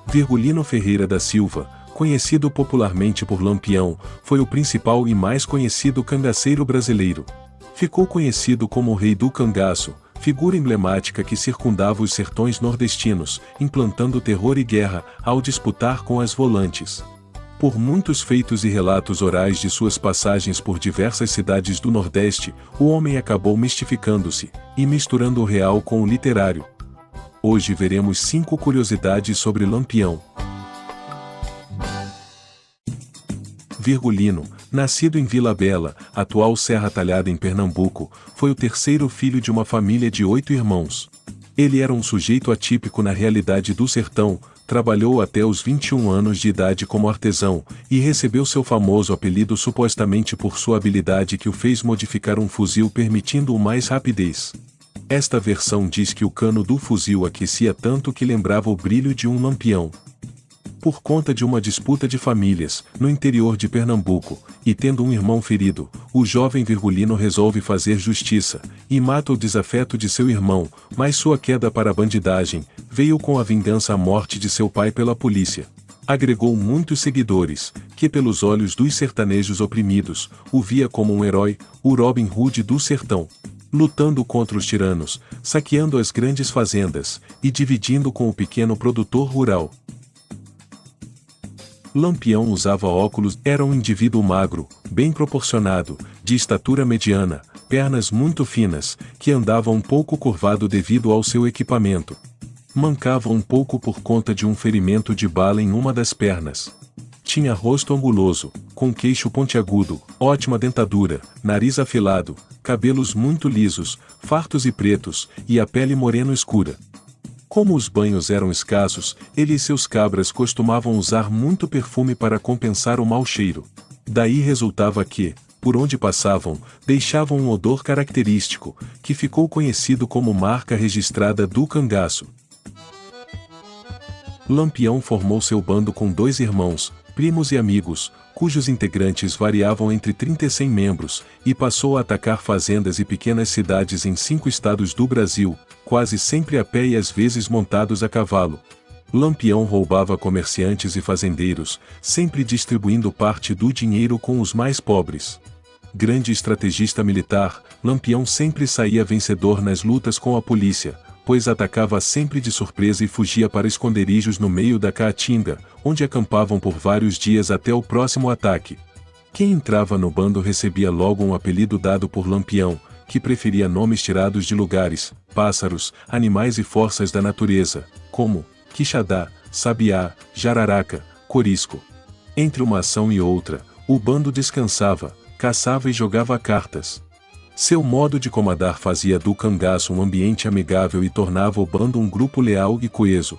Virgulino Ferreira da Silva, conhecido popularmente por Lampião, foi o principal e mais conhecido cangaceiro brasileiro. Ficou conhecido como o Rei do Cangaço, figura emblemática que circundava os sertões nordestinos, implantando terror e guerra ao disputar com as volantes. Por muitos feitos e relatos orais de suas passagens por diversas cidades do Nordeste, o homem acabou mistificando-se e misturando o real com o literário. Hoje veremos 5 curiosidades sobre Lampião. Virgulino, nascido em Vila Bela, atual Serra Talhada em Pernambuco, foi o terceiro filho de uma família de 8 irmãos. Ele era um sujeito atípico na realidade do sertão, trabalhou até os 21 anos de idade como artesão, e recebeu seu famoso apelido supostamente por sua habilidade que o fez modificar um fuzil permitindo-o mais rapidez. Esta versão diz que o cano do fuzil aquecia tanto que lembrava o brilho de um lampião. Por conta de uma disputa de famílias, no interior de Pernambuco, e tendo um irmão ferido, o jovem Virgulino resolve fazer justiça, e mata o desafeto de seu irmão, mas sua queda para a bandidagem, veio com a vingança à morte de seu pai pela polícia. Agregou muitos seguidores, que pelos olhos dos sertanejos oprimidos, o via como um herói, o Robin Hood do sertão. Lutando contra os tiranos, saqueando as grandes fazendas, e dividindo com o pequeno produtor rural. Lampião usava óculos, era um indivíduo magro, bem proporcionado, de estatura mediana, pernas muito finas, que andava um pouco curvado devido ao seu equipamento. Mancava um pouco por conta de um ferimento de bala em uma das pernas. Tinha rosto anguloso, com queixo pontiagudo, ótima dentadura, nariz afilado, cabelos muito lisos, fartos e pretos, e a pele moreno escura. Como os banhos eram escassos, ele e seus cabras costumavam usar muito perfume para compensar o mau cheiro. Daí resultava que, por onde passavam, deixavam um odor característico, que ficou conhecido como marca registrada do cangaço. Lampião formou seu bando com 2 irmãos, primos e amigos, cujos integrantes variavam entre 30 e 100 membros, e passou a atacar fazendas e pequenas cidades em 5 estados do Brasil, quase sempre a pé e às vezes montados a cavalo. Lampião roubava comerciantes e fazendeiros, sempre distribuindo parte do dinheiro com os mais pobres. Grande estrategista militar, Lampião sempre saía vencedor nas lutas com a polícia, pois atacava sempre de surpresa e fugia para esconderijos no meio da caatinga, onde acampavam por vários dias até o próximo ataque. Quem entrava no bando recebia logo um apelido dado por Lampião, que preferia nomes tirados de lugares, pássaros, animais e forças da natureza, como Quixadá, Sabiá, Jararaca, Corisco. Entre uma ação e outra, o bando descansava, caçava e jogava cartas. Seu modo de comandar fazia do cangaço um ambiente amigável e tornava o bando um grupo leal e coeso.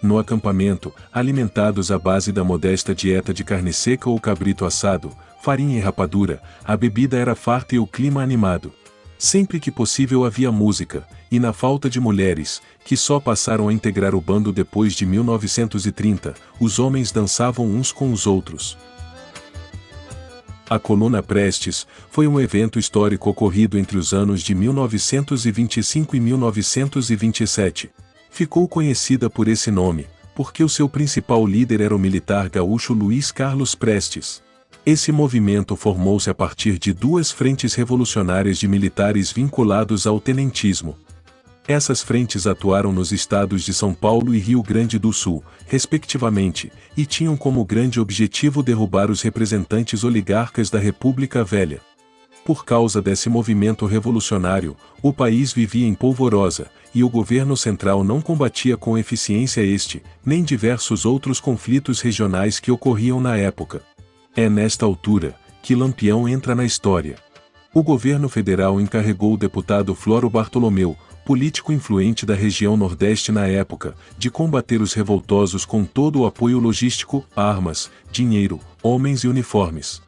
No acampamento, alimentados à base da modesta dieta de carne seca ou cabrito assado, farinha e rapadura, a bebida era farta e o clima animado. Sempre que possível havia música, e na falta de mulheres, que só passaram a integrar o bando depois de 1930, os homens dançavam uns com os outros. A Coluna Prestes foi um evento histórico ocorrido entre os anos de 1925 e 1927. Ficou conhecida por esse nome, porque o seu principal líder era o militar gaúcho Luiz Carlos Prestes. Esse movimento formou-se a partir de 2 frentes revolucionárias de militares vinculados ao tenentismo. Essas frentes atuaram nos estados de São Paulo e Rio Grande do Sul, respectivamente, e tinham como grande objetivo derrubar os representantes oligarcas da República Velha. Por causa desse movimento revolucionário, o país vivia em polvorosa, e o governo central não combatia com eficiência este, nem diversos outros conflitos regionais que ocorriam na época. É nesta altura que Lampião entra na história. O governo federal encarregou o deputado Floro Bartolomeu, político influente da região Nordeste na época, de combater os revoltosos com todo o apoio logístico, armas, dinheiro, homens e uniformes.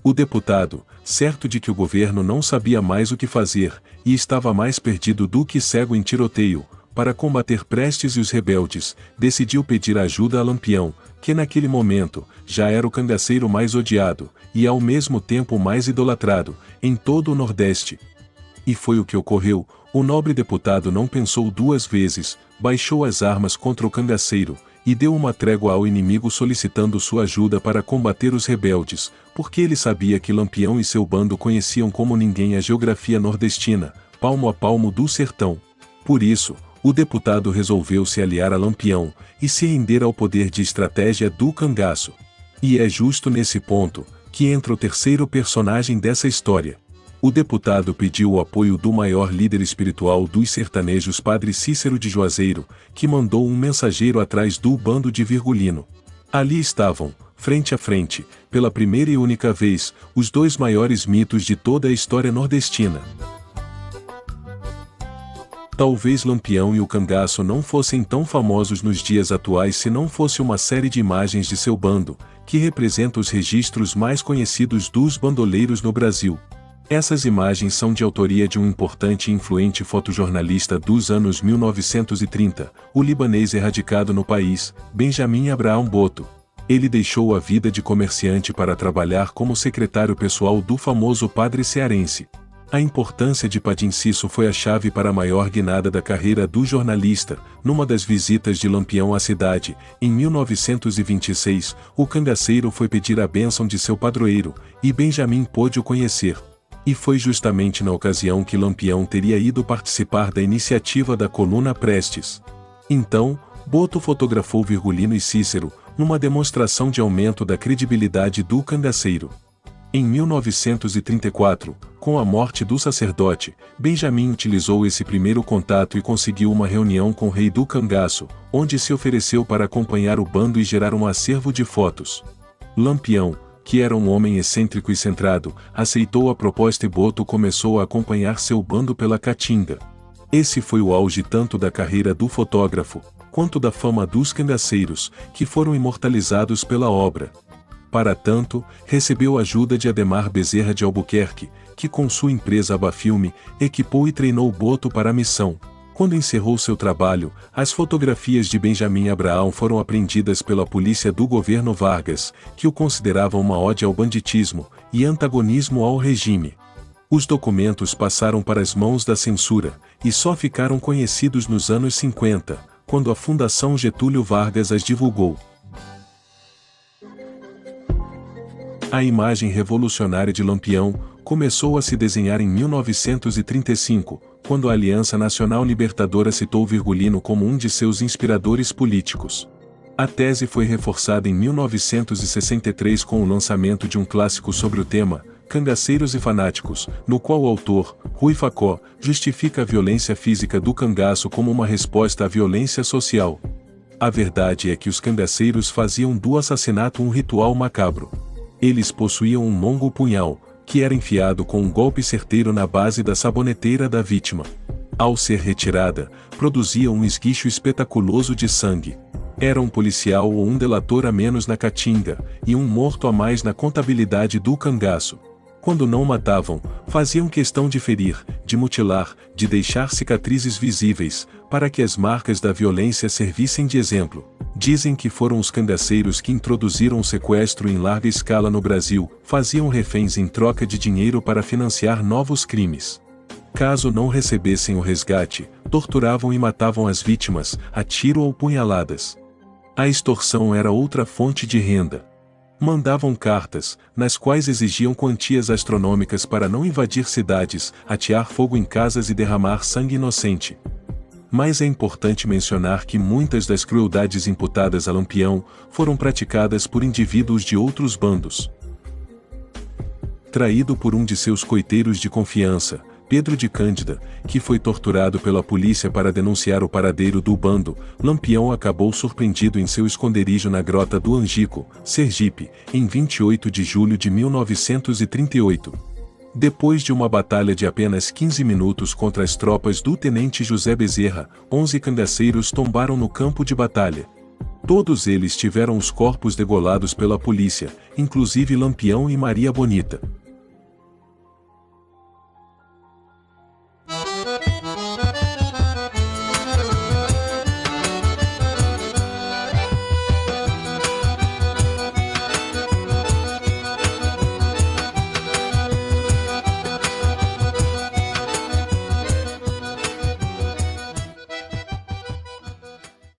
O deputado, certo de que o governo não sabia mais o que fazer, e estava mais perdido do que cego em tiroteio, para combater Prestes e os rebeldes, decidiu pedir ajuda a Lampião, que naquele momento, já era o cangaceiro mais odiado, e ao mesmo tempo mais idolatrado, em todo o Nordeste. E foi o que ocorreu. O nobre deputado não pensou duas vezes, baixou as armas contra o cangaceiro, e deu uma trégua ao inimigo solicitando sua ajuda para combater os rebeldes, porque ele sabia que Lampião e seu bando conheciam como ninguém a geografia nordestina, palmo a palmo do sertão. Por isso, o deputado resolveu se aliar a Lampião, e se render ao poder de estratégia do cangaço. E é justo nesse ponto, que entra o terceiro personagem dessa história. O deputado pediu o apoio do maior líder espiritual dos sertanejos, Padre Cícero de Juazeiro, que mandou um mensageiro atrás do bando de Virgulino. Ali estavam, frente a frente, pela primeira e única vez, os dois maiores mitos de toda a história nordestina. Talvez Lampião e o cangaço não fossem tão famosos nos dias atuais se não fosse uma série de imagens de seu bando, que representa os registros mais conhecidos dos bandoleiros no Brasil. Essas imagens são de autoria de um importante e influente fotojornalista dos anos 1930, o libanês erradicado no país, Benjamin Abraham Botto. Ele deixou a vida de comerciante para trabalhar como secretário pessoal do famoso padre cearense. A importância de Padim Cisso foi a chave para a maior guinada da carreira do jornalista. Numa das visitas de Lampião à cidade, em 1926, o cangaceiro foi pedir a bênção de seu padroeiro, e Benjamin pôde o conhecer. E foi justamente na ocasião que Lampião teria ido participar da iniciativa da Coluna Prestes. Então, Botto fotografou Virgulino e Cícero, numa demonstração de aumento da credibilidade do cangaceiro. Em 1934, com a morte do sacerdote, Benjamin utilizou esse primeiro contato e conseguiu uma reunião com o rei do cangaço, onde se ofereceu para acompanhar o bando e gerar um acervo de fotos. Lampião, que era um homem excêntrico e centrado, aceitou a proposta e Botto começou a acompanhar seu bando pela Caatinga. Esse foi o auge tanto da carreira do fotógrafo, quanto da fama dos cangaceiros, que foram imortalizados pela obra. Para tanto, recebeu ajuda de Ademar Bezerra de Albuquerque, que com sua empresa Abafilme, equipou e treinou Botto para a missão. Quando encerrou seu trabalho, as fotografias de Benjamin Abraham foram apreendidas pela polícia do governo Vargas, que o considerava uma ode ao banditismo e antagonismo ao regime. Os documentos passaram para as mãos da censura, e só ficaram conhecidos nos anos 50, quando a Fundação Getúlio Vargas as divulgou. A imagem revolucionária de Lampião começou a se desenhar em 1935, quando a Aliança Nacional Libertadora citou Virgulino como um de seus inspiradores políticos. A tese foi reforçada em 1963 com o lançamento de um clássico sobre o tema, Cangaceiros e Fanáticos, no qual o autor, Rui Facó, justifica a violência física do cangaço como uma resposta à violência social. A verdade é que os cangaceiros faziam do assassinato um ritual macabro. Eles possuíam um longo punhal, que era enfiado com um golpe certeiro na base da saboneteira da vítima. Ao ser retirada, produzia um esguicho espetaculoso de sangue. Era um policial ou um delator a menos na Caatinga, e um morto a mais na contabilidade do cangaço. Quando não matavam, faziam questão de ferir, de mutilar, de deixar cicatrizes visíveis, para que as marcas da violência servissem de exemplo. Dizem que foram os cangaceiros que introduziram o sequestro em larga escala no Brasil, faziam reféns em troca de dinheiro para financiar novos crimes. Caso não recebessem o resgate, torturavam e matavam as vítimas, a tiro ou punhaladas. A extorsão era outra fonte de renda. Mandavam cartas, nas quais exigiam quantias astronômicas para não invadir cidades, atear fogo em casas e derramar sangue inocente. Mas é importante mencionar que muitas das crueldades imputadas a Lampião foram praticadas por indivíduos de outros bandos. Traído por um de seus coiteiros de confiança, Pedro de Cândida, que foi torturado pela polícia para denunciar o paradeiro do bando, Lampião acabou surpreendido em seu esconderijo na Grota do Angico, Sergipe, em 28 de julho de 1938. Depois de uma batalha de apenas 15 minutos contra as tropas do tenente José Bezerra, 11 cangaceiros tombaram no campo de batalha. Todos eles tiveram os corpos degolados pela polícia, inclusive Lampião e Maria Bonita.